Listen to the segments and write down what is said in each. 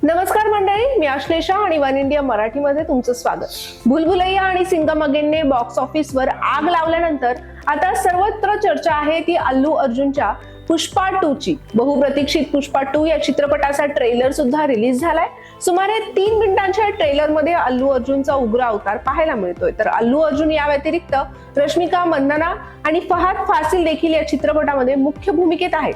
नमस्कार मंडळी, मी अश्लेषा आणि वन इंडिया मराठीमध्ये तुमचं स्वागत. भुलभुलैया आणि सिंघम अगेनने बॉक्स ऑफिसवर आग लावल्यानंतर आता सर्वत्र चर्चा आहे ती अल्लू अर्जुनच्या पुष्पा 2 ची. बहुप्रतीक्षित पुष्पा 2 या चित्रपटाचा ट्रेलर सुद्धा रिलीज झालाय. सुमारे 3 मिनिटांच्या ट्रेलर मध्ये अल्लू अर्जुनचा उग्र अवतार पाहायला मिळतोय. तर अल्लू अर्जुन या व्यतिरिक्त रश्मिका मंदाना आणि फहाद फासिल देखील या चित्रपटामध्ये मुख्य भूमिकेत आहेत.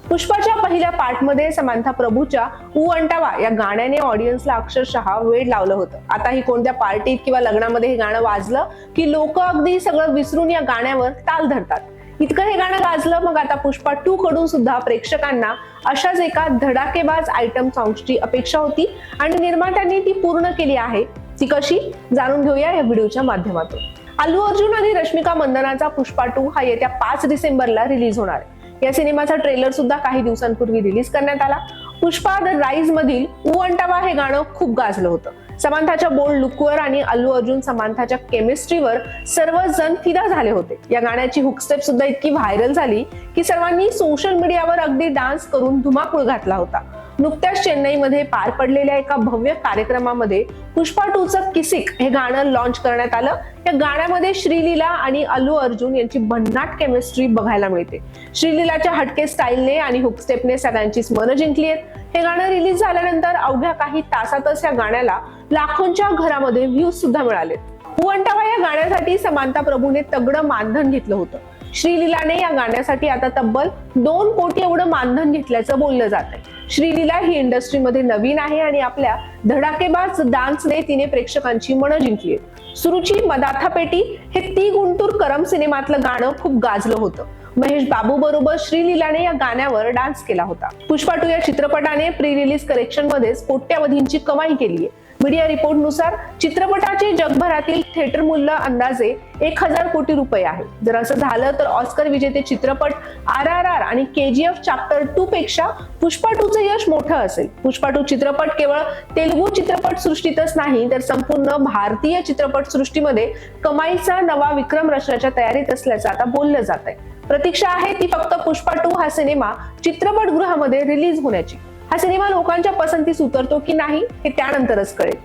पुष्पाच्या पहिल्या पार्टमध्ये समांथा प्रभूच्या ऊ अंटावा या गाण्याने ऑडियन्सला अक्षरशः वेड लावलं होतं. आता ही कोणत्या पार्टीत किंवा लग्नामध्ये हे गाणं वाजलं की लोक अगदी सगळं विसरून या गाण्यावर ताल धरतात. इतकं हे गाणं गाजलं. मग आता पुष्पा 2 कडून सुद्धा प्रेक्षकांना अशाच एका धडाकेबाज आयटम सॉंग्सची अपेक्षा होती आणि निर्मात्यांनी ती पूर्ण केली आहे. ती कशी जाणून घेऊया या व्हिडिओच्या माध्यमातून. अल्लू अर्जुन आणि रश्मिका मंदानाचा पुष्पा 2 हा येत्या 5 डिसेंबरला रिलीज होणार आहे. या सिनेमाचा ट्रेलर सुद्धा काही दिवसांपूर्वी रिलीज करण्यात आला. पुष्पा द राईज मधील ऊ अंटावा हे गाणं खूप गाजलं होतं. समांथाच्या बोल्ड लुकवर आणि अल्लू अर्जुन समांथाच्या केमिस्ट्रीवर सर्वजण फिदा झाले होते. या गाण्याची हुक स्टेप सुद्धा इतकी व्हायरल झाली की सर्वांनी सोशल मीडियावर अगदी डान्स करून धुमाकूळ घातला होता. नुकत्याच चेन्नईमध्ये पार पडलेल्या एका भव्य कार्यक्रमामध्ये पुष्पा 2 चं किसिक हे गाणं लॉन्च करण्यात आलं. या गाण्यामध्ये श्रीलीला आणि अल्लू अर्जुन यांची भन्नाट केमिस्ट्री बघायला मिळते. श्रीलीलाच्या हटके स्टाईलने आणि हुक स्टेपने सगळ्यांचीच मनं जिंकली आहेत. हे गाणं रिलीज झाल्यानंतर अवघ्या काही तासातच या गाण्याला लाखोंच्या घरामध्ये व्ह्यूज सुद्धा मिळाले. ऊ अंटावा या गाण्यासाठी समांथा प्रभूने तगडं मानधन घेतलं होतं. श्रीलीलाने या गाण्यासाठी आता तब्बल 2 कोटी एवढं मानधन घेतल्याचं बोललं जात आहे. श्रीलीला ही इंडस्ट्रीमध्ये नवीन आहे आणि आपल्या धडाकेबाज डान्सने तिने प्रेक्षकांची मनं जिंकली आहेत. सुरुची मदाथा पेटी हे ती गुंटूर करम सिनेमातलं गाणं खूप गाजलं होतं. महेश बाबू बरोबर श्रीलीलाने या गाण्यावर डान्स केला होता. पुष्पा 2 या चित्रपटाने प्री रिलीज कलेक्शन मध्ये कोट्यावधींची कमाई केली आहे. मीडिया रिपोर्ट नुसार चित्रपटाचे जगभरातील थिएटर मूल्य अंदाजे 1000 कोटी रुपये आहे. जर असं झालं तर ऑस्कर विजेते चित्रपट RRR आणि KGF चॅप्टर 2 पेक्षा पुष्पा 2 चं यश मोठं असेल. पुष्पा 2 चित्रपट केवळ तेलुगू चित्रपट सृष्टीतच नाही तर संपूर्ण भारतीय चित्रपट सृष्टीमध्ये कमाईचा नवा विक्रम रचण्याच्या तयारीत असल्याचं आता बोललं जात आहे. प्रतीक्षा आहे ती फक्त पुष्पा 2 हा सिनेमा चित्रपटगृहामध्ये रिलीज होण्याची. हा सिनेमा लोकांच्या पसंतीस उतरतो की नाही हे त्यानंतरच कळेल.